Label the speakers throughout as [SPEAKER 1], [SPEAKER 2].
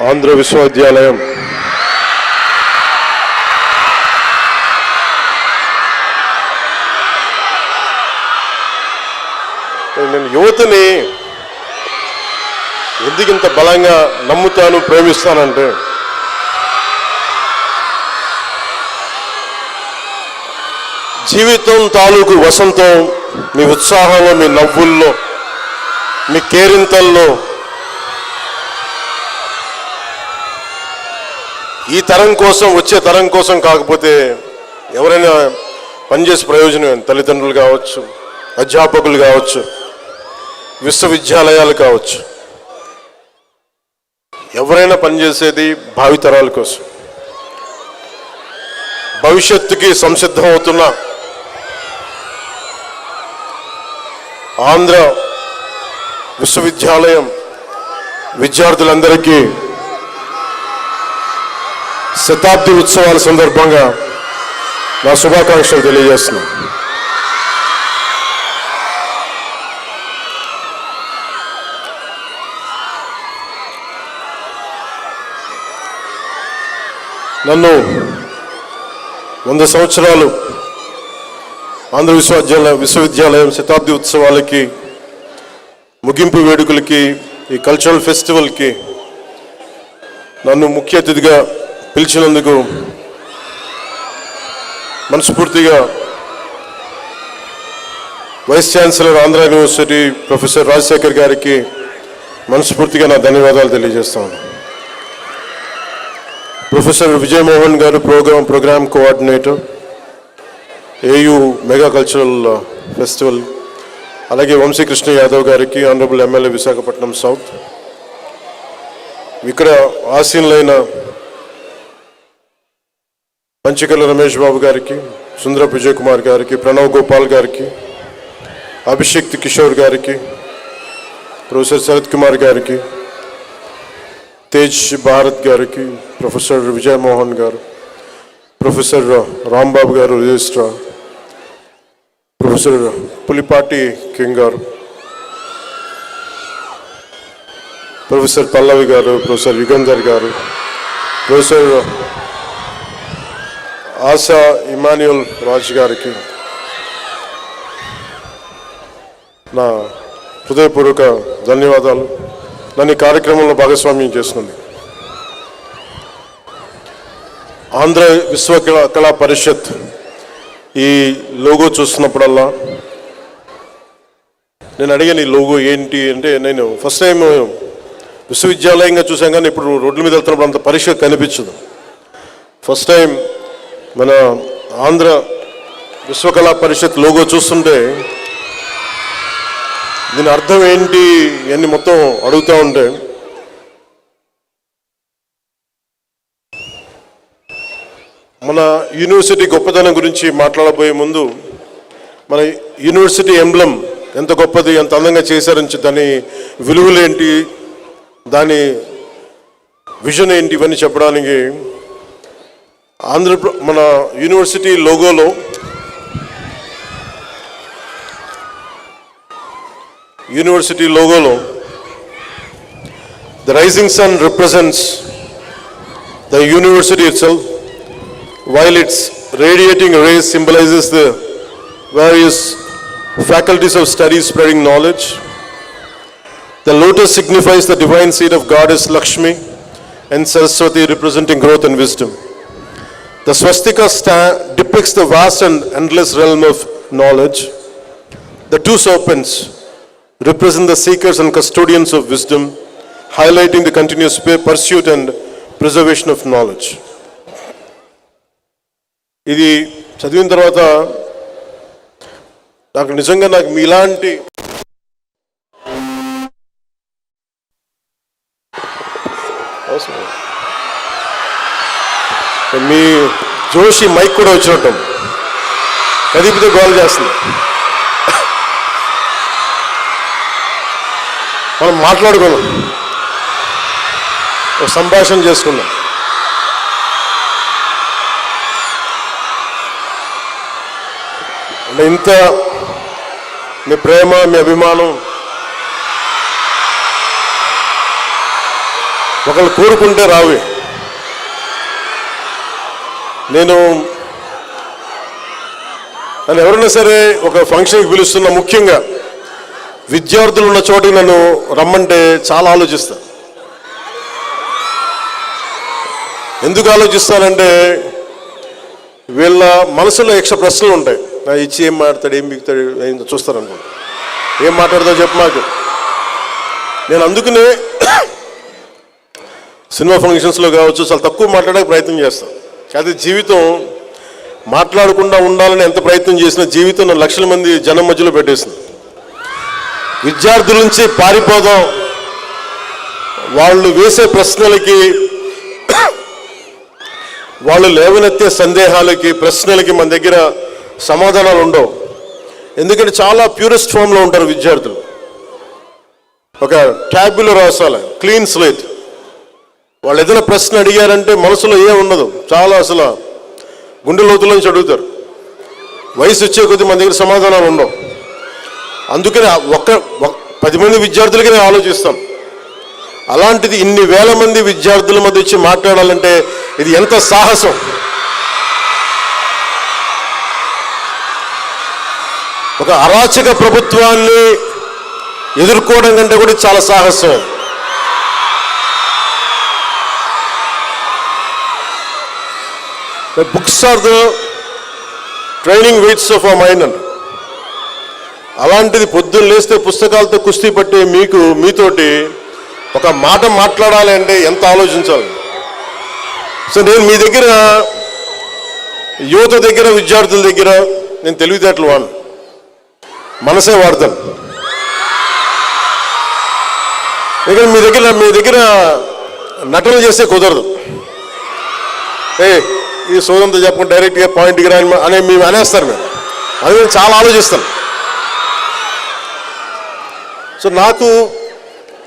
[SPEAKER 1] ఆంధ్ర విశ్వవిద్యాలయం నేను యువతని ఎందుకు ఇంత బలంగా నమ్ముతాను, ప్రేమిస్తానంటే జీవితం తాలూకు వసంతం మీ ఉత్సాహంలో, మీ నవ్వుల్లో, మీ కేరింతల్లో. ఈ తరం కోసం, వచ్చే తరం కోసం కాకపోతే ఎవరైనా పనిచేసే ప్రయోజనం తల్లిదండ్రులు కావచ్చు, అధ్యాపకులు కావచ్చు, విశ్వవిద్యాలయాలు కావచ్చు, ఎవరైనా పనిచేసేది భావితరాల కోసం. భవిష్యత్తుకి సంసిద్ధం అవుతున్న ఆంధ్ర విశ్వవిద్యాలయం విద్యార్థులందరికీ శతాబ్ది ఉత్సవాల సందర్భంగా నా శుభాకాంక్షలు తెలియజేస్తున్నాను. నన్ను 100 సంవత్సరాలు ఆంధ్ర విశ్వవిద్యాలయం శతాబ్ది ఉత్సవాలకి, ముగింపు వేడుకలకి, ఈ కల్చరల్ ఫెస్టివల్కి నన్ను ముఖ్య అతిథిగా పిలిచినందుకు మనస్ఫూర్తిగా vice chancellor Andhra university professor Rajasekhar గారికి మనస్ఫూర్తిగా నా ధన్యవాదాలు తెలియజేస్తాను. ప్రొఫెసర్ విజయమోహన్ గారు program coordinator, AU mega cultural festival, అలాగే వంశీకృష్ణ యాదవ్ గారికి, ఆనరబుల్ ఎమ్మెల్యే విశాఖపట్నం సౌత్, ఇక్కడ ఆసీనులైన పంచకర్ల రమేష్ బాబు గారికి, సుందరపు విజయ్ కుమార్ గారికి, ప్రణవ్ గోపాల్ గారికి, అభిషేక్ కిషోర్ గారికి, ప్రొఫెసర్ శరత్ కుమార్ గారికి, తేజ్ భారత్ గారికి, ప్రొఫెసర్ విజయమోహన్ గారు, ప్రొఫెసర్ రాంబాబు గారు రిజిస్ట్రార్, ప్రొఫెసర్ పులిపాటి కింగ్ గారు, ప్రొఫెసర్ పల్లవి గారు, ప్రొఫెసర్ యుగంధర్ గారు, ప్రొఫెసర్ ఆశా ఇమాన్యుల్ రాజ్ గారికి నా హృదయపూర్వక ధన్యవాదాలు. నన్ను ఈ కార్యక్రమంలో భాగస్వామ్యం చేస్తుంది. ఆంధ్ర విశ్వకళా పరిషత్ ఈ లోగో చూస్తున్నప్పుడల్లా నేను అడిగాను, ఈ లోగో ఏంటి అంటే, నేను ఫస్ట్ టైం విశ్వవిద్యాలయంగా చూసాం కానీ ఇప్పుడు రోడ్ల మీద వెళ్తున్నప్పుడు అంత పరిషత్ కనిపించదు. ఫస్ట్ టైం మన ఆంధ్ర విశ్వకళా పరిషత్ లోగో చూస్తుంటే దీని అర్థం ఏంటి అని మొత్తం అడుగుతూ ఉంటే, మన యూనివర్సిటీ గొప్పతనం గురించి మాట్లాడబోయే ముందు మన యూనివర్సిటీ ఎంబ్లం ఎంత గొప్పది, ఎంత అందంగా చేశారని, దాని విలువలేంటి, దాని విజన్ ఏంటి, ఇవన్నీ చెప్పడానికి మన university లోగోలో the rising sun represents the university itself, while its radiating rays symbolizes the various faculties of study spreading knowledge. The lotus signifies the divine seed of goddess Lakshmi and Saraswati representing growth and wisdom. The swastika depicts the vast and endless realm of knowledge. The two serpents represent the seekers and custodians of wisdom, highlighting the continuous pursuit and preservation of knowledge. ఇది చదివిన తర్వాత నాకు నిజంగా మీలాంటి మీ Joshi mic కూడా వచ్చినట్టు కదిపితే goal చేస్తుంది. మనం మాట్లాడుకున్నాం, ఒక సంభాషణ చేసుకున్నాం. అంటే ఇంత మీ ప్రేమ, మీ అభిమానం ఒకళ్ళు కోరుకుంటే రావి. నన్ను ఎవరైనా సరే ఒక ఫంక్షన్కి పిలుస్తున్నా, ముఖ్యంగా విద్యార్థులు ఉన్న చోటికి నన్ను రమ్మంటే చాలా ఆలోచిస్తా. ఎందుకు ఆలోచిస్తానంటే వీళ్ళ మనసులో ప్రశ్నలు ఉంటాయి. నా ఇచ్చి ఏం మాట్లాడతాడు, ఏం బిగుతాడు, ఏం చూస్తారనుకో, ఏం మాట్లాడతావు చెప్పు మాకు. నేను అందుకనే సినిమా ఫంక్షన్స్లో కావచ్చు చాలా తక్కువ మాట్లాడడానికి ప్రయత్నం చేస్తాను. అది జీవితం మాట్లాడకుండా ఉండాలని ఎంత ప్రయత్నం చేసినా జీవితం నన్ను లక్షల మంది జనం మధ్యలో పెట్టేసింది. విద్యార్థుల నుంచి పారిపోదాం, వాళ్ళు వేసే ప్రశ్నలకి, వాళ్ళు లేవనెత్తే సందేహాలకి, ప్రశ్నలకి మన దగ్గర సమాధానాలు ఉండవు. ఎందుకంటే చాలా ప్యూరెస్ట్ ఫామ్లో ఉంటారు విద్యార్థులు. ఒక ట్యాబ్లో రాసాలి, క్లీన్ స్లేట్. వాళ్ళు ఏదైనా ప్రశ్న అడిగారంటే మనసులో ఏం ఉండదు, చాలా అసలు గుండె లోతులోంచి అడుగుతారు. వయసు వచ్చే కొద్దీ మన దగ్గర సమాధానాలు ఉండవు. అందుకని 10 మంది విద్యార్థులకి నేను ఆలోచిస్తాను. అలాంటిది ఇన్ని వేల మంది విద్యార్థుల మధ్య వచ్చి మాట్లాడాలంటే ఇది ఎంత సాహసం. ఒక అరాచక ప్రభుత్వాన్ని ఎదుర్కోవడం కంటే కూడా చాలా సాహసం. Books are the training weights of our mind అంట. అలాంటిది పొద్దున్న లేస్తే పుస్తకాలతో కుస్తీ పట్టే మీతోటి ఒక మాట మాట్లాడాలి అంటే ఎంత ఆలోచించాలి. సో నేను మీ దగ్గర, యువత దగ్గర, విద్యార్థుల దగ్గర నేను తెలివితేటలు వాడను, మనసే వాడతాను. మీ దగ్గర నటన చేస్తే కుదరదు. ఈ సోదంతో చెప్పకుండా డైరెక్ట్గా పాయింట్కి రాని అనే మేము అనేస్తారు. అది నేను చాలా ఆలోచిస్తాను. సో నాకు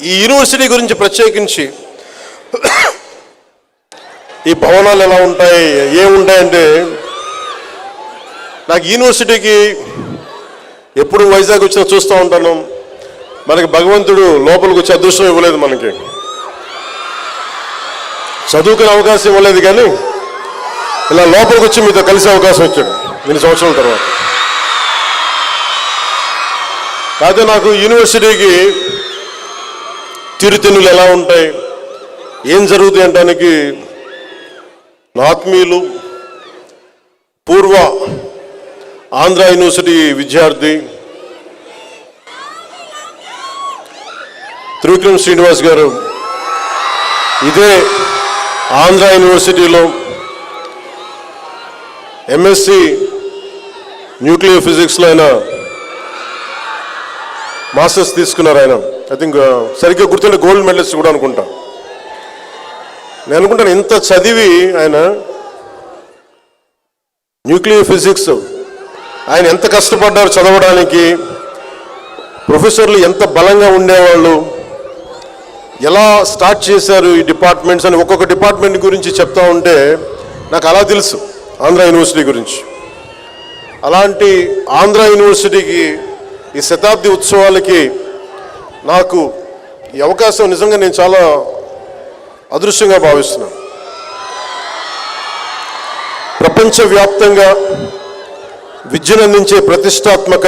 [SPEAKER 1] ఈ యూనివర్సిటీ గురించి ప్రత్యేకించి ఈ భవనాలు ఎలా ఉంటాయి, ఏముంటాయంటే, నాకు యూనివర్సిటీకి ఎప్పుడు వైజాగ్ వచ్చినా చూస్తూ ఉంటాను. మనకి భగవంతుడు లోపలికి వచ్చే అదృష్టం ఇవ్వలేదు, మనకి చదువుకునే అవకాశం ఇవ్వలేదు, కానీ ఇలా లోపలికి వచ్చి మీతో కలిసే అవకాశం వచ్చాడు 2 సంవత్సరాల తర్వాత. కాకపోతే నాకు యూనివర్సిటీకి తీరుతెన్నులు ఎలా ఉంటాయి, ఏం జరుగుతాయి అంటానికి నా ఆత్మీయులు, పూర్వ ఆంధ్ర యూనివర్సిటీ విద్యార్థి త్రివిక్రమ్ శ్రీనివాస్ గారు ఇదే ఆంధ్ర యూనివర్సిటీలో ఎంఎస్సి న్యూక్లియర్ ఫిజిక్స్లో ఆయన మాస్టర్స్ తీసుకున్నారు. ఆయన ఐ థింక్ సరిగ్గా గుర్తుంటే గోల్డ్ మెడలిస్ట్ కూడా అనుకుంటా. నేను అనుకుంటాను ఇంత చదివి ఆయన న్యూక్లియర్ ఫిజిక్స్ ఆయన ఎంత కష్టపడ్డారు చదవడానికి, ప్రొఫెసర్లు ఎంత బలంగా ఉండేవాళ్ళు, ఎలా స్టార్ట్ చేశారు ఈ డిపార్ట్మెంట్స్ అని ఒక్కొక్క డిపార్ట్మెంట్ గురించి చెప్తా ఉంటే నాకు అలా తెలుసు ఆంధ్ర యూనివర్సిటీ గురించి. అలాంటి ఆంధ్ర యూనివర్సిటీకి ఈ శతాబ్ది ఉత్సవాలకి నాకు ఈ అవకాశం నిజంగా నేను చాలా అదృష్టంగా భావిస్తున్నాను. ప్రపంచవ్యాప్తంగా విద్యను అందించే ప్రతిష్టాత్మక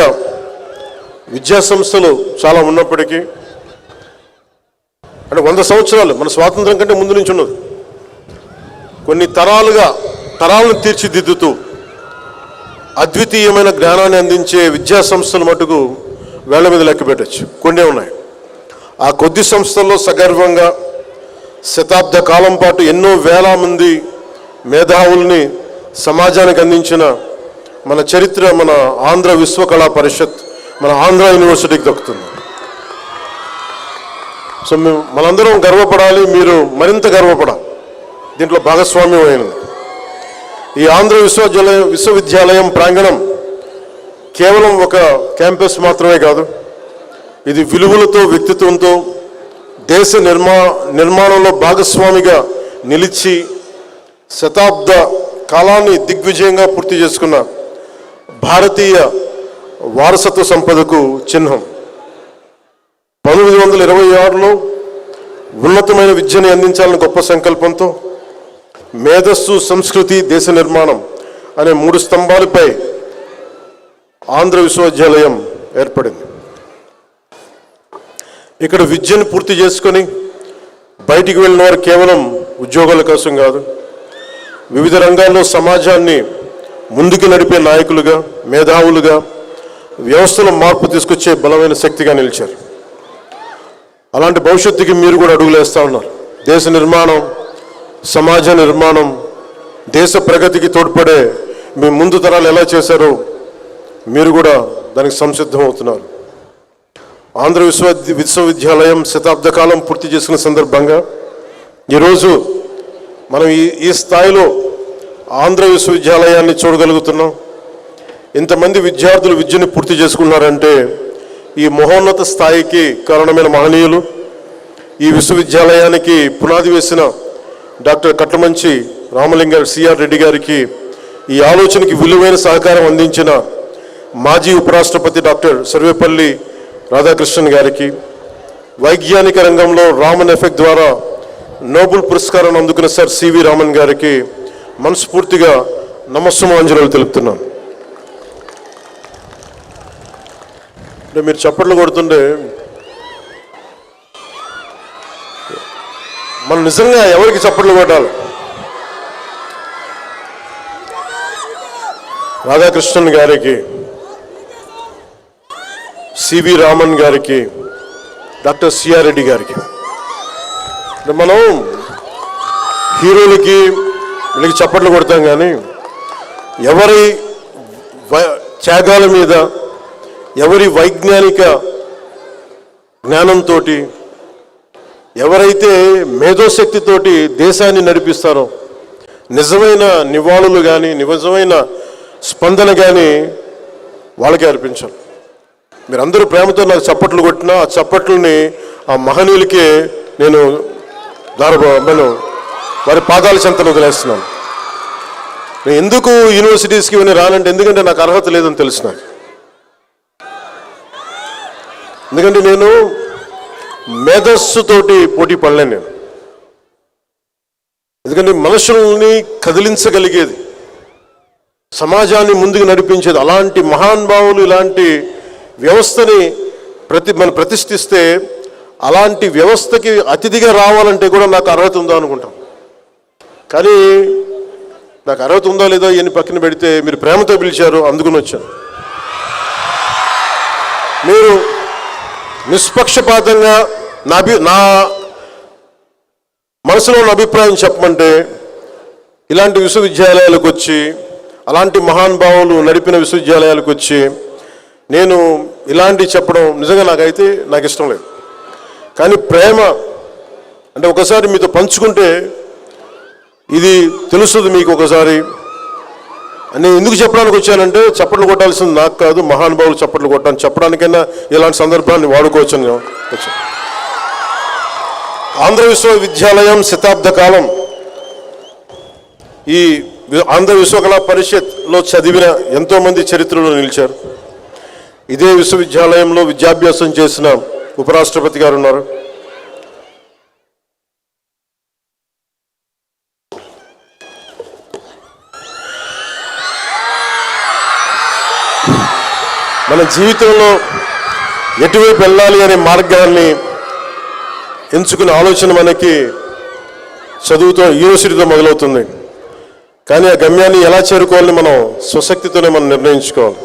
[SPEAKER 1] విద్యా సంస్థలు చాలా ఉన్నప్పటికీ, అంటే 100 సంవత్సరాలు మన స్వాతంత్రం కంటే ముందు నుంచి ఉన్నది, కొన్ని తరాలను తీర్చిదిద్దుతూ అద్వితీయమైన జ్ఞానాన్ని అందించే విద్యా సంస్థలు మటుకు వేళ్ల మీద లెక్క పెట్టచ్చు, కొన్ని ఉన్నాయి. ఆ కొద్ది సంస్థల్లో సగర్వంగా శతాబ్ద కాలం పాటు ఎన్నో వేల మంది మేధావుల్ని సమాజానికి అందించిన మన చరిత్ర మన ఆంధ్ర విశ్వకళా పరిషత్, మన ఆంధ్ర యూనివర్సిటీకి దక్కుతుంది. సో మనందరం గర్వపడాలి, మీరు మరింత గర్వపడాలి, దీంట్లో భాగస్వామ్యం అయినది. ఈ ఆంధ్ర విశ్వవిద్యాలయం ప్రాంగణం కేవలం ఒక క్యాంపస్ మాత్రమే కాదు, ఇది విలువలతో, వ్యక్తిత్వంతో దేశ నిర్మాణంలో భాగస్వామిగా నిలిచి శతాబ్ద కాలాన్ని దిగ్విజయంగా పూర్తి చేసుకున్న భారతీయ వారసత్వ సంపదకు చిహ్నం. 1926లో ఉన్నతమైన విద్యను అందించాలని గొప్ప సంకల్పంతో మేధస్సు, సంస్కృతి, దేశ నిర్మాణం అనే 3 స్తంభాలపై ఆంధ్ర విశ్వవిద్యాలయం ఏర్పడింది. ఇక్కడ విద్యను పూర్తి చేసుకొని బయటికి వెళ్ళిన వారు కేవలం ఉద్యోగాల కోసం కాదు, వివిధ రంగాల్లో సమాజాన్ని ముందుకు నడిపే నాయకులుగా, మేధావులుగా, వ్యవస్థలో మార్పు తీసుకొచ్చే బలమైన శక్తిగా నిలిచారు. అలాంటి భవిష్యత్తుకి మీరు కూడా అడుగులేస్తూ ఉన్నారు. దేశ నిర్మాణం, సమాజ నిర్మాణం, దేశ ప్రగతికి తోడ్పడే మీ ముందు తరాలు ఎలా చేశారో మీరు కూడా దానికి సంసిద్ధం అవుతున్నారు. ఆంధ్ర విశ్వవిద్యాలయం శతాబ్ద కాలం పూర్తి చేసుకున్న సందర్భంగా ఈరోజు మనం ఈ స్థాయిలో ఆంధ్ర విశ్వవిద్యాలయాన్ని చూడగలుగుతున్నాం. ఇంతమంది విద్యార్థులు విద్యను పూర్తి చేసుకున్నారంటే ఈ మహోన్నత స్థాయికి కారణమైన మహనీయులు, ఈ విశ్వవిద్యాలయానికి పునాది వేసిన డాక్టర్ కట్లమంచి రామలింగ సిఆర్ రెడ్డి గారికి, ఈ ఆలోచనకి విలువైన సహకారం అందించిన మాజీ ఉపరాష్ట్రపతి డాక్టర్ సర్వేపల్లి రాధాకృష్ణన్ గారికి, వైజ్ఞానిక రంగంలో రామన్ ఎఫెక్ట్ ద్వారా నోబెల్ పురస్కారాన్ని అందుకున్న సర్ సివి రామన్ గారికి మనస్ఫూర్తిగా నమస్సుమాంజలు తెలుపుతున్నాను. అంటే మీరు చప్పట్లు కొడుతుంటే మనం నిజంగా ఎవరికి చప్పట్లు కొట్టాలి? రాధాకృష్ణన్ గారికి, సివి రామన్ గారికి, డాక్టర్ సిఆర్ రెడ్డి గారికి. మనం హీరోలకి వీళ్ళకి చప్పట్లు కొడతాం, కానీ ఎవరి త్యాగాల మీద, ఎవరి వైజ్ఞానిక జ్ఞానంతో, ఎవరైతే మేధోశక్తితోటి దేశాన్ని నడిపిస్తారో నిజమైన నివాళులు కానీ, నిజమైన స్పందన కానీ వాళ్ళకే అర్పించాలి. మీరందరూ ప్రేమతో నాకు చప్పట్లు కొట్టినా ఆ చప్పట్లని ఆ మహనీయులకే నేను వారి పాదాల చెంతను వదిలేస్తున్నాను. నేను ఎందుకు యూనివర్సిటీస్కి ఇవన్నీ రానంటే, ఎందుకంటే నాకు అర్హత లేదని తెలుసు నాకు. ఎందుకంటే నేను మేధస్సుతోటి పోటీ పడలేను నేను. ఎందుకంటే మనుషుల్ని కదిలించగలిగేది, సమాజాన్ని ముందుకు నడిపించేది అలాంటి మహానుభావులు, ఇలాంటి వ్యవస్థని మనం ప్రతిష్ఠిస్తే అలాంటి వ్యవస్థకి అతిథిగా రావాలంటే కూడా నాకు అర్హత ఉందా అనుకుంటాం. కానీ నాకు అర్హత ఉందా లేదో ఈయన పక్కన పెడితే మీరు ప్రేమతో పిలిచారు, అందుకుని వచ్చాను. మీరు నిష్పక్షపాతంగా నా మనసులో ఉన్న అభిప్రాయం చెప్పమంటే, ఇలాంటి విశ్వవిద్యాలయాలకు వచ్చి, అలాంటి మహానుభావులు నడిపిన విశ్వవిద్యాలయాలకు వచ్చి నేను ఇలాంటి చెప్పడం నిజంగా నాకు ఇష్టం లేదు. కానీ ప్రేమ అంటే ఒకసారి మీతో పంచుకుంటే ఇది తెలుస్తుంది మీకు. ఒకసారి నేను ఎందుకు చెప్పడానికి వచ్చానంటే, చప్పట్లు కొట్టాల్సింది నాకు కాదు, మహానుభావులు చప్పట్లు కొట్టాను చెప్పడానికైనా ఇలాంటి సందర్భాన్ని వాడుకోవచ్చని వచ్చాను. ఆంధ్ర విశ్వవిద్యాలయం శతాబ్ద కాలం ఈ ఆంధ్ర విశ్వకళా పరిషత్లో చదివిన ఎంతోమంది చరిత్రలో నిలిచారు. ఇదే విశ్వవిద్యాలయంలో విద్యాభ్యాసం చేసిన ఉపరాష్ట్రపతి గారు ఉన్నారు. మన జీవితంలో ఎటువైపు వెళ్ళాలి అనే మార్గాన్ని ఎంచుకునే ఆలోచన మనకి చదువుతో, యూనివర్సిటీతో మొదలవుతుంది. కానీ ఆ గమ్యాన్ని ఎలా చేరుకోవాలని మనం స్వశక్తితోనే మనం నిర్ణయించుకోవాలి.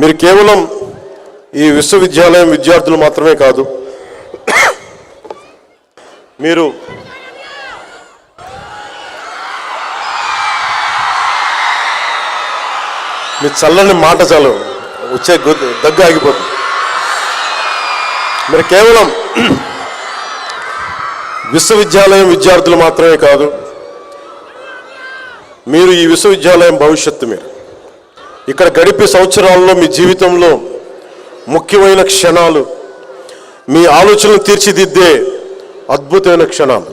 [SPEAKER 1] మీరు కేవలం ఈ విశ్వవిద్యాలయం విద్యార్థులు మాత్రమే కాదు, మీరు మీ చల్లని మాట చాలు వచ్చే దగ్గు ఆగిపోతుంది. మీరు కేవలం విశ్వవిద్యాలయం విద్యార్థులు మాత్రమే కాదు, మీరు ఈ విశ్వవిద్యాలయం భవిష్యత్తు. మీరు ఇక్కడ గడిపే సంవత్సరాల్లో మీ జీవితంలో ముఖ్యమైన క్షణాలు, మీ ఆలోచనలు తీర్చిదిద్దే అద్భుతమైన క్షణాలు.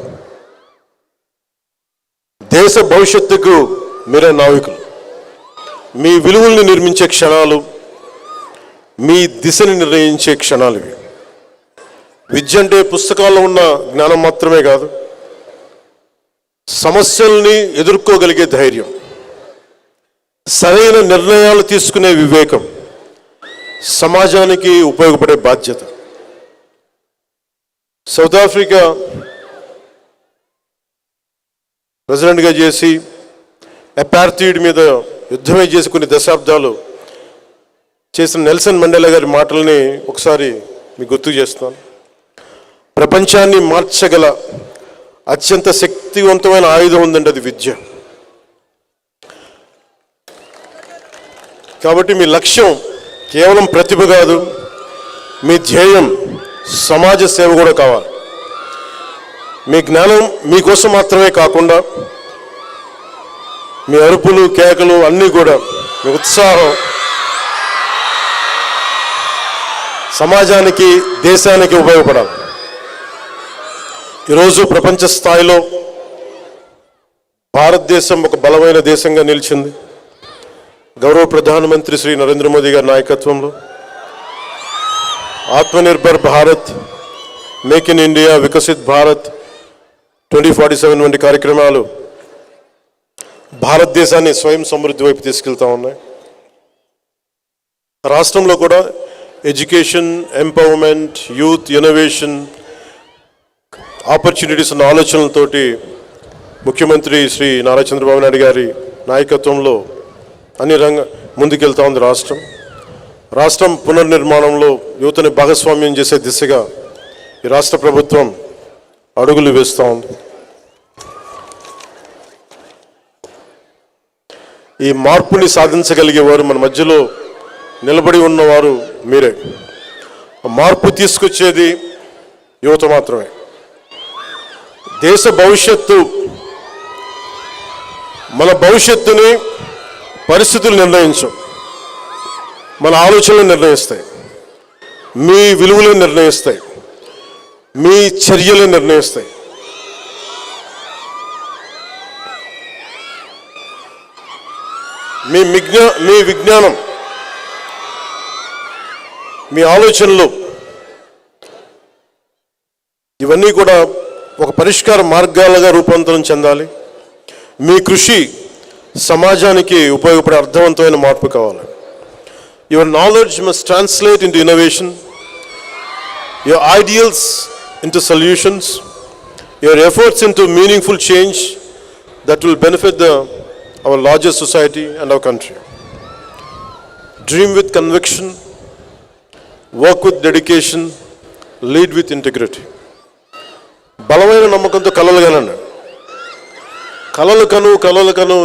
[SPEAKER 1] దేశ భవిష్యత్తుకు మీరే నావికులు. మీ విలువల్ని నిర్మించే క్షణాలు, మీ దిశని నిర్ణయించే క్షణాలు ఇవి. విద్య అంటే పుస్తకాల్లో ఉన్న జ్ఞానం మాత్రమే కాదు, సమస్యల్ని ఎదుర్కోగలిగే ధైర్యం, సరైన నిర్ణయాలు తీసుకునే వివేకం, సమాజానికి ఉపయోగపడే బాధ్యత. సౌత్ ఆఫ్రికా ప్రెసిడెంట్గా చేసి అపార్థైడ్ మీద యుద్ధమే చేసి కొన్ని దశాబ్దాలు చేసిన నెల్సన్ మండేలా గారి మాటల్ని ఒకసారి మీకు గుర్తు చేస్తాను. ప్రపంచాన్ని మార్చగల అత్యంత శక్తివంతమైన ఆయుధం ఉందండి, అది విద్య. కాబట్టి మీ లక్ష్యం కేవలం ప్రతిభ కాదు, మీ ధ్యేయం సమాజ సేవ కూడా కావాలి. మీ జ్ఞానం మీకోసం మాత్రమే కాకుండా మీ అరుపులు కేకలు అన్నీ కూడా, మీ ఉత్సాహం సమాజానికి దేశానికి ఉపయోగపడాలి. ఈరోజు ప్రపంచ స్థాయిలో భారతదేశం ఒక బలమైన దేశంగా నిలిచింది. గౌరవ ప్రధానమంత్రి శ్రీ నరేంద్ర మోదీ గారి నాయకత్వంలో Atmanirbhar Bharat, make in India, Viksit Bharat 2047 వంటి కార్యక్రమాలు భారతదేశాన్ని స్వయం సమృద్ధి వైపు తీసుకెళ్తా ఉన్నాయి. రాష్ట్రంలో కూడా education, empowerment, youth, innovation, opportunities అన్న ఆలోచనలతోటి ముఖ్యమంత్రి శ్రీ నారా చంద్రబాబు నాయుడు గారి నాయకత్వంలో అన్ని ముందుకెళ్తా ఉంది రాష్ట్రం. రాష్ట్రం పునర్నిర్మాణంలో యువతని భాగస్వామ్యం చేసే దిశగా ఈ రాష్ట్ర ప్రభుత్వం అడుగులు వేస్తూ ఉంది. ఈ మార్పుని సాధించగలిగేవారు మన మధ్యలో నిలబడి ఉన్నవారు మీరే. మార్పు తీసుకొచ్చేది యువత మాత్రమే. దేశ భవిష్యత్తు, మన భవిష్యత్తుని పరిస్థితులు నిర్ణయించవు, మన ఆలోచనలు నిర్ణయిస్తాయి, మీ విలువలు నిర్ణయిస్తాయి, మీ చర్యలు నిర్ణయిస్తాయి. మీ విజ్ఞానం, మీ ఆలోచనలు ఇవన్నీ కూడా ఒక పరిష్కార మార్గాలుగా రూపాంతరం చెందాలి. మీ కృషి సమాజానికి ఉపయోగపడే అర్థవంతమైన మార్పు కావాలి. Your knowledge must translate into innovation, your ideals into solutions, your efforts into meaningful change that will benefit our larger society and our country. Dream with conviction, work with dedication, lead with integrity. బలమైన నమ్మకంతో కలలు కనండి. కలలు కను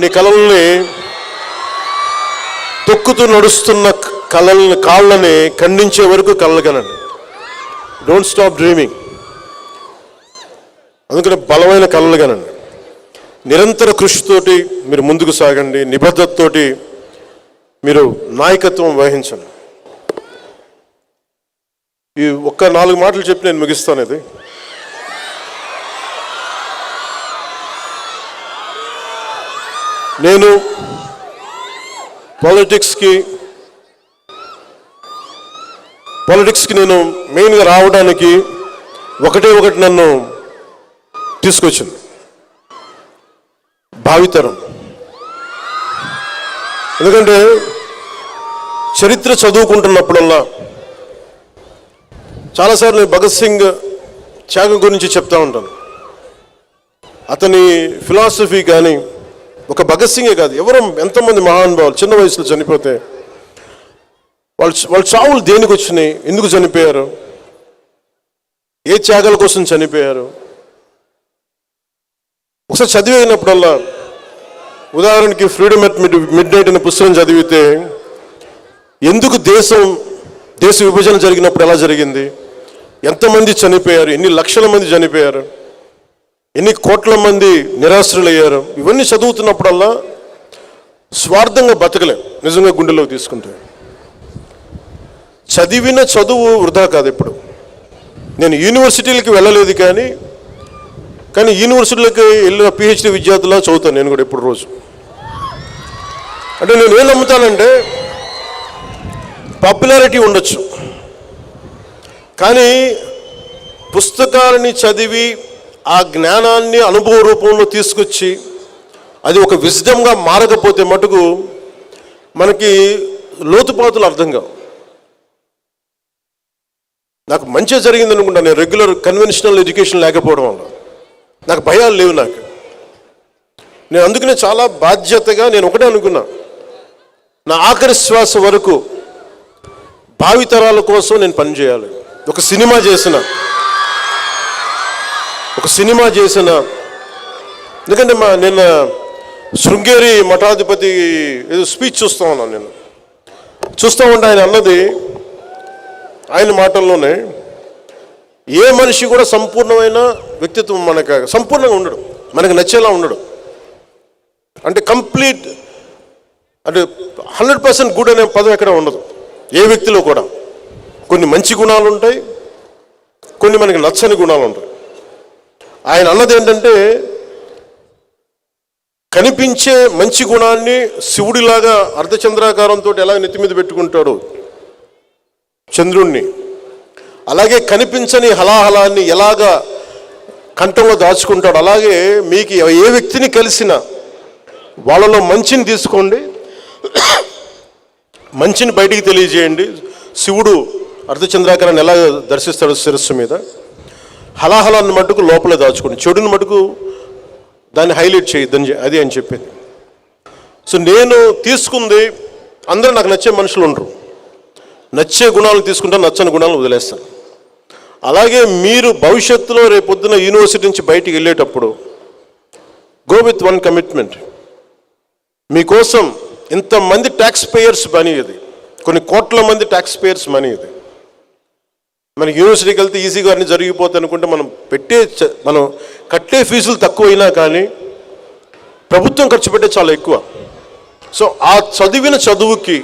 [SPEAKER 1] నీ కలల్ని తొక్కుతూ నడుస్తున్న కాళ్ళని ఖండించే వరకు కలలు కనండి. Don't stop dreaming. అందుకని బలమైన కలలు కనండి. నిరంతర కృషితోటి మీరు ముందుకు సాగండి. నిబద్ధతతోటి మీరు నాయకత్వం వహించండి. ఈ ఒక్క 4 మాటలు చెప్పి నేను ముగిస్తాను. ఇది నేను పాలిటిక్స్కి నేను మెయిన్గా రావడానికి ఒకటి నన్ను తీసుకొచ్చింది, భావితరం. ఎందుకంటే చరిత్ర చదువుకుంటున్నప్పుడల్లా చాలాసార్లు భగత్ సింగ్ త్యాగం గురించి చెప్తా ఉంటాను. అతని ఫిలాసఫీ కానీ, ఒక భగత్ సింగే కాదు, ఎంతమంది మహానుభావులు చిన్న వయసులో చనిపోతే వాళ్ళ చావులు దేనికి వచ్చినాయి, ఎందుకు చనిపోయారు, ఏ త్యాగాల కోసం చనిపోయారు, ఒకసారి చదివినప్పుడల్లా, ఉదాహరణకి ఫ్రీడమ్ ఎట్ మిడ్ నైట్ అనే పుస్తకం చదివితే ఎందుకు దేశ విభజన జరిగినప్పుడు ఎలా జరిగింది, ఎంతమంది చనిపోయారు, ఎన్ని లక్షల మంది చనిపోయారు, ఎన్ని కోట్ల మంది నిరాశ్రులయ్యారు, ఇవన్నీ చదువుతున్నప్పుడల్లా స్వార్థంగా బతకలేం నిజంగా గుండెలోకి తీసుకుంటే. చదివిన చదువు వృధా కాదు. ఇప్పుడు నేను యూనివర్సిటీలకి వెళ్ళలేదు, కానీ యూనివర్సిటీలకి వెళ్ళిన పిహెచ్డి విద్యార్థులా చదువుతాను నేను కూడా ఇప్పుడు రోజు. అంటే నేను ఏం నమ్ముతానంటే పాపులారిటీ ఉండొచ్చు, కానీ పుస్తకాలని చదివి ఆ జ్ఞానాన్ని అనుభవ రూపంలో తీసుకొచ్చి అది ఒక విజ్డమ్గా మారకపోతే మటుకు మనకి లోతుపాతులు అర్థం కావు. నాకు మంచిగా జరిగింది అనుకుంటా, నేను రెగ్యులర్ కన్వెన్షనల్ ఎడ్యుకేషన్ లేకపోవడం వల్ల నాకు భయాలు లేవు. నేను అందుకనే చాలా బాధ్యతగా నేను ఒకటే అనుకున్నా, నా ఆఖరి శ్వాస వరకు భావితరాల కోసం నేను పనిచేయాలి. ఒక సినిమా చేసిన ఎందుకంటే నిన్న శృంగేరి మఠాధిపతి ఏదో స్పీచ్ చూస్తూ ఉన్నాను. నేను చూస్తూ ఉంటే ఆయన అన్నది, ఆయన మాటల్లోనే, ఏ మనిషి కూడా సంపూర్ణమైన వ్యక్తిత్వం మనకు సంపూర్ణంగా ఉండడు, మనకు నచ్చేలా ఉండడు. అంటే కంప్లీట్ అంటే 100% గుడ్ అనే పదం ఎక్కడ ఉండదు ఏ వ్యక్తిలో కూడా. కొన్ని మంచి గుణాలు ఉంటాయి, కొన్ని మనకి నచ్చని గుణాలు ఉంటాయి. ఆయన అన్నది ఏంటంటే, కనిపించే మంచి గుణాన్ని శివుడిలాగా అర్ధచంద్రాకారంతో ఎలా నెత్తి మీద పెట్టుకుంటాడు చంద్రుణ్ణి, అలాగే కనిపించని హలాహలాన్ని ఎలాగా కంఠంలో దాచుకుంటాడు, అలాగే మీకు ఏ వ్యక్తిని కలిసినా వాళ్ళలో మంచిని తీసుకోండి, మంచిని బయటికి తెలియజేయండి. శివుడు అర్ధచంద్రాకారాన్ని ఎలా దర్శిస్తాడు శిరస్సు మీద, హలాహలాన్ని మటుకు లోపలే దాచుకోండి, చెడుని మటుకు దాన్ని హైలైట్ చేయొద్దని అది అని చెప్పింది. సో నేను తీసుకుంది, అందరూ నాకు నచ్చే మనుషులు ఉండరు, నచ్చే గుణాలను తీసుకుంటాను, నచ్చని గుణాలను వదిలేస్తాను. అలాగే మీరు భవిష్యత్తులో రేపొద్దున యూనివర్సిటీ నుంచి బయటికి వెళ్ళేటప్పుడు గో విత్ వన్ కమిట్మెంట్. మీకోసం ఇంతమంది ట్యాక్స్ పేయర్స్ మనీ ఇది, కొన్ని కోట్ల మంది ట్యాక్స్ పేయర్స్ మనీ ఇది. మనకి యూనివర్సిటీకి వెళ్తే ఈజీగా అన్నీ జరిగిపోతాయి అనుకుంటే మనం కట్టే ఫీజులు తక్కువైనా కానీ ప్రభుత్వం ఖర్చు పెట్టే చాలా ఎక్కువ. సో ఆ చదివిన చదువుకి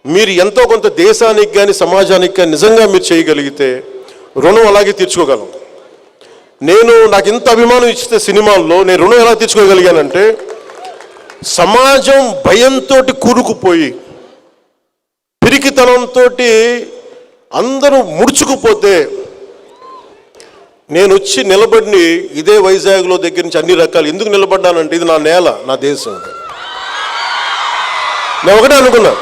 [SPEAKER 1] మీరు ఎంతో కొంత దేశానికి కానీ సమాజానికి కానీ నిజంగా మీరు చేయగలిగితే రుణం అలాగే తీర్చుకోగలం. నాకు ఇంత అభిమానం ఇస్తే సినిమాల్లో నేను రుణం ఎలా తీర్చుకోగలిగానంటే, సమాజం భయంతో కూరుకుపోయి పిరికితనంతో అందరూ ముడుచుకుపోతే నేను వచ్చి నిలబడి ఇదే వైజాగ్లో దగ్గర నుంచి అన్ని రకాలు ఎందుకు నిలబడ్డానంటే, ఇది నా నేల, నా దేశం. నేను ఒకటే అనుకున్నా,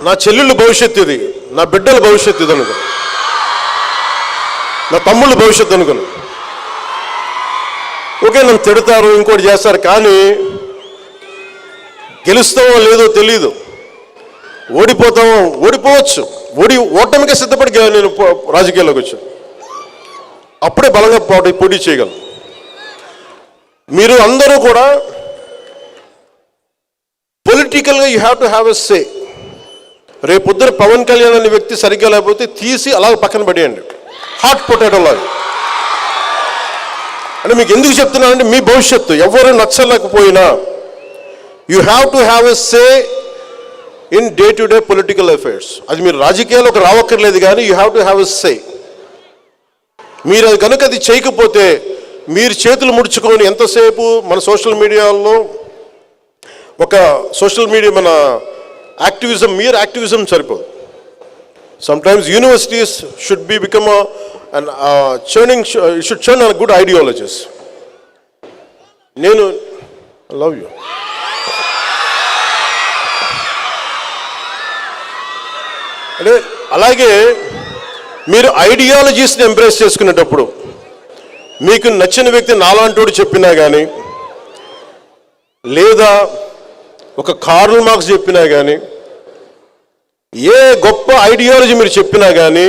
[SPEAKER 1] నా చెల్లెళ్ళ భవిష్యత్తు ఇది, నా బిడ్డల భవిష్యత్తు ఇది అనుకున్నా, నా తమ్ముళ్ళ భవిష్యత్తు అనుకున్నా. ఓకే, నన్ను తిడతారు, ఇంకోటి చేస్తారు, కానీ గెలుస్తామో లేదో తెలీదు, ఓడిపోవచ్చు, ఓటమికే సిద్ధపడి నేను రాజకీయాల్లోకి వచ్చాను. అప్పుడే బలంగా పోటీ చేయగలను. మీరు అందరూ కూడా పొలిటికల్గా you have to have a say. రేపొద్దున పవన్ కళ్యాణ్ అనే వ్యక్తి సరిగ్గా లేకపోతే తీసి అలా పక్కన పడేయండి, హాట్ పొటాటో లాగా. అంటే మీకు ఎందుకు చెప్తున్నానంటే, మీ భవిష్యత్తు ఎవరు నచ్చలేకపోయినా you have to have a say in day to day political affairs. అది మీరు రాజకీయాలకు రావక్కర్లేదు, కానీ you have to have a say. మీరు అది కనుక అది చేయకపోతే మీరు చేతులు ముడుచుకొని ఎంతసేపు మన సోషల్ మీడియాలో మన యాక్టివిజం, mere యాక్టివిజం సరిపోదు. Sometimes universities should become should churn on good ideologies. I love you. అలాగే మీరు ఐడియాలజీస్ని ఎంబ్రేస్ చేసుకునేటప్పుడు మీకు నచ్చిన వ్యక్తి నాలాంటోడు చెప్పినా కానీ, లేదా ఒక కార్ల్ మార్క్స్ చెప్పినా కానీ, ఏ గొప్ప ఐడియాలజీ మీరు చెప్పినా కానీ,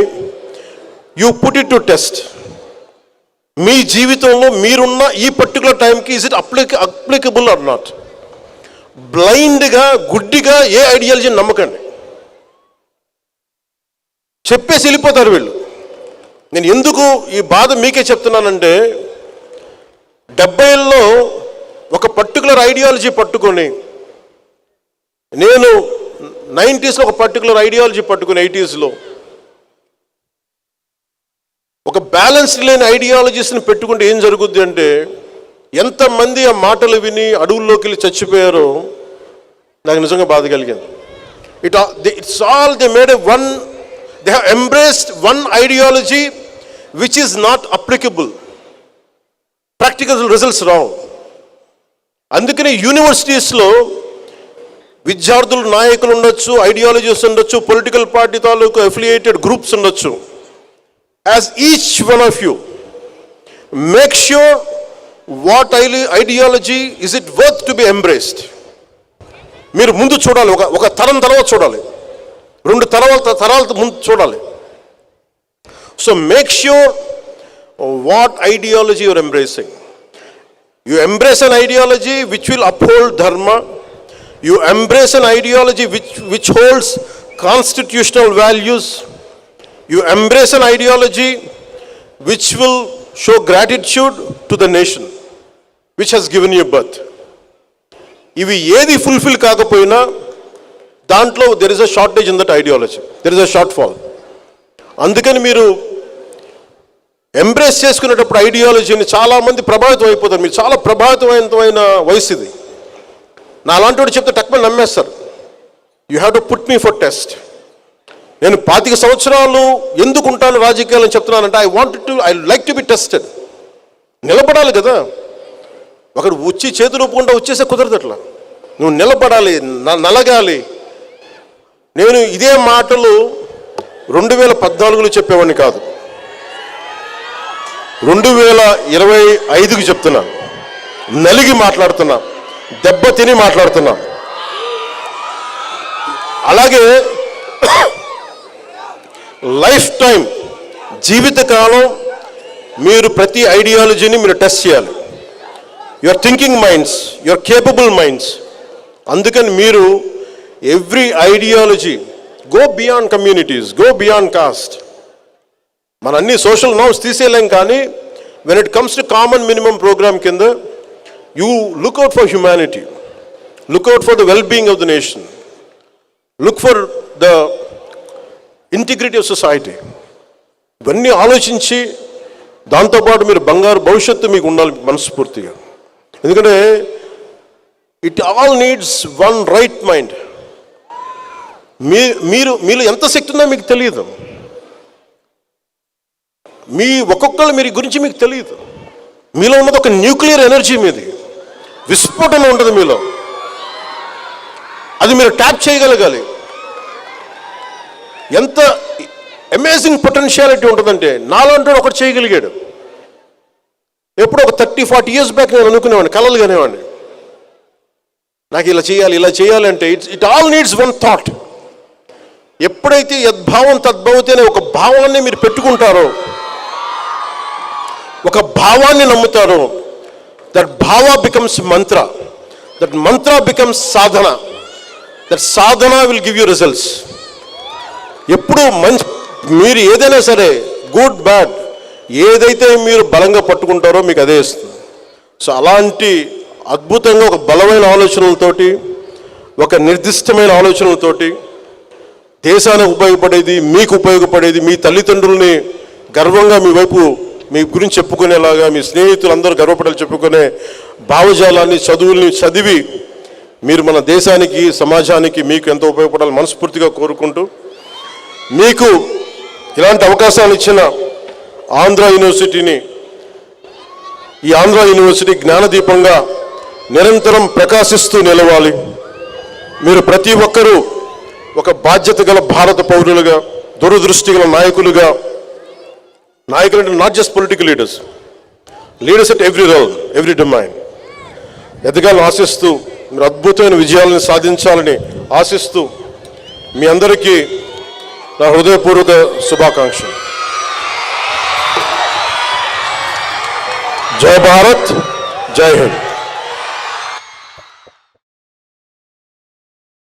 [SPEAKER 1] you put it to test. మీ జీవితంలో మీరున్న ఈ పర్టికులర్ టైంకి is it applicable or not. బ్లైండ్గా, గుడ్డిగా ఏ ఐడియాలజీని నమ్మకండి. చెప్పేసి వెళ్ళిపోతారు వీళ్ళు. నేను ఎందుకు ఈ బాధ మీకే చెప్తున్నానంటే, 70ల్లో ఒక పర్టికులర్ ఐడియాలజీ పట్టుకొని, నేను 90స్లో ఒక పర్టికులర్ ఐడియాలజీ పట్టుకుని 80స్లో ఒక బ్యాలెన్స్ లేని ఐడియాలజీస్ని పెట్టుకుంటే ఏం జరుగుద్ది అంటే, ఎంతమంది ఆ మాటలు విని అడవుల్లోకి వెళ్ళి చచ్చిపోయారో నాకు నిజంగా బాధ కలిగింది. It's all they made they have embraced one ideology which is not applicable. Practical results రావు. అందుకని యూనివర్సిటీస్లో విద్యార్థులు నాయకులు ఉండొచ్చు, ఐడియాలజీస్ ఉండొచ్చు, పొలిటికల్ పార్టీ తాలూకు అఫిలియేటెడ్ గ్రూప్స్ ఉండొచ్చు. As each one of you make sure what ideology is it worth to be embraced. మీరు ముందు చూడాలి, ఒక తరం తర్వాత చూడాలి, 2 తరాల ముందు చూడాలి. So make sure what ideology you're embracing. You embrace an ideology which will uphold dharma. You embrace an ideology which holds constitutional values. You embrace an ideology which will show gratitude to the nation which has given you birth. ఇవి ఏది fulfil కాకపోయినా దాంట్లో there is a shortage in that ideology. There is a shortfall. అందుకని మీరు embrace చేసుకునేటప్పుడు ఐడియాలజీని చాలామంది ప్రభావితం అయిపోతారు. మీరు చాలా ప్రభావితమైన వయసు ఇది. నా అలాంటి వాడు చెప్తే టక్మని నమ్మేస్తారు. యూ హ్యావ్ టు పుట్ మీ ఫర్ టెస్ట్. నేను 25 సంవత్సరాలు ఎందుకు ఉంటాను రాజకీయాలని చెప్తున్నానంటే I like to be tested. నిలబడాలి కదా. ఒకడు వచ్చి చేతులు ఒప్పుకుంటా వచ్చేసే కుదరదు. అట్లా నువ్వు నిలబడాలి, నలగాలి. నేను ఇదే మాటలు 2014లో చెప్పేవాడిని కాదు, 2025కి చెప్తున్నా. నలిగి మాట్లాడుతున్నా, దెబ్బ తిని మాట్లాడుతున్నా. అలాగే లైఫ్ టైం, జీవితకాలం మీరు ప్రతి ఐడియాలజీని మీరు టెస్ట్ చేయాలి. Your thinking minds, your capable minds. అందుకని మీరు every ideology go beyond communities, go beyond caste. మన అన్ని సోషల్ నార్మ్స్ తీసేయలేం, కానీ when it comes to common minimum programme కింద you look out for humanity, look out for the well being of the nation, look for the integrity of society. ఇవన్నీ ఆలోచించి దాంతోపాటు మీరు బంగారు భవిష్యత్తు మీకు ఉండాలి మనస్ఫూర్తిగా. ఎందుకంటే it all needs one right mind. మీలో ఎంత శక్తి ఉందో మీకు తెలియదు. ఒక్కొక్కరు మీ గురించి మీకు తెలియదు. మీలో ఉన్నది ఒక న్యూక్లియర్ ఎనర్జీ, మీది విస్ఫోటన ఉంటుంది మీలో. అది మీరు ట్యాప్ చేయగలగాలి. ఎంత అమేజింగ్ పొటెన్షియాలిటీ ఉంటుందంటే నాలంటూ ఒకటి చేయగలిగాడు. ఎప్పుడో ఒక 30-40 years బ్యాక్ నేను అనుకునేవాడిని, కలలు కానివాడిని, నాకు ఇలా చేయాలి అంటే it all needs one thought. ఎప్పుడైతే యద్భావం తద్భవతి అనే ఒక భావాన్ని మీరు పెట్టుకుంటారో, ఒక భావాన్ని నమ్ముతారో, దట్ భావ becomes Mantra, that Mantra becomes Sadhana, that Sadhana will give you results. ఎప్పుడు మీరు ఏదైనా సరే, గుడ్ బ్యాడ్, ఏదైతే మీరు బలంగా పట్టుకుంటారో మీకు అదే ఇస్తుంది. సో అలాంటి అద్భుతంగా ఒక బలమైన ఆలోచనలతోటి, ఒక నిర్దిష్టమైన ఆలోచనలతోటి దేశానికి ఉపయోగపడేది, మీకు ఉపయోగపడేది, మీ తల్లిదండ్రుల్ని గర్వంగా మీ వైపు మీ గురించి చెప్పుకునేలాగా, మీ స్నేహితులందరూ గర్వపడేలా చెప్పుకునే భావజాలాన్ని, చదువుల్ని చదివి మీరు మన దేశానికి, సమాజానికి మీకు ఎంతో ఉపయోగపడాలని మనస్ఫూర్తిగా కోరుకుంటూ, మీకు ఇలాంటి అవకాశాలు ఇచ్చిన ఆంధ్ర యూనివర్సిటీని, ఈ ఆంధ్ర యూనివర్సిటీ జ్ఞానదీపంగా నిరంతరం ప్రకాశిస్తూ నిలవాలి. మీరు ప్రతి ఒక్కరూ ఒక బాధ్యత గల భారత పౌరులుగా, దూరదృష్టి గల నాయకులుగా, నాయకులు అంటే not just political leaders at every role, every domain ఎదగాలని ఆశిస్తూ, మీరు అద్భుతమైన విజయాలను సాధించాలని ఆశిస్తూ, మీ అందరికీ నా హృదయపూర్వక శుభాకాంక్షలు. జై భారత్, జై హింద్.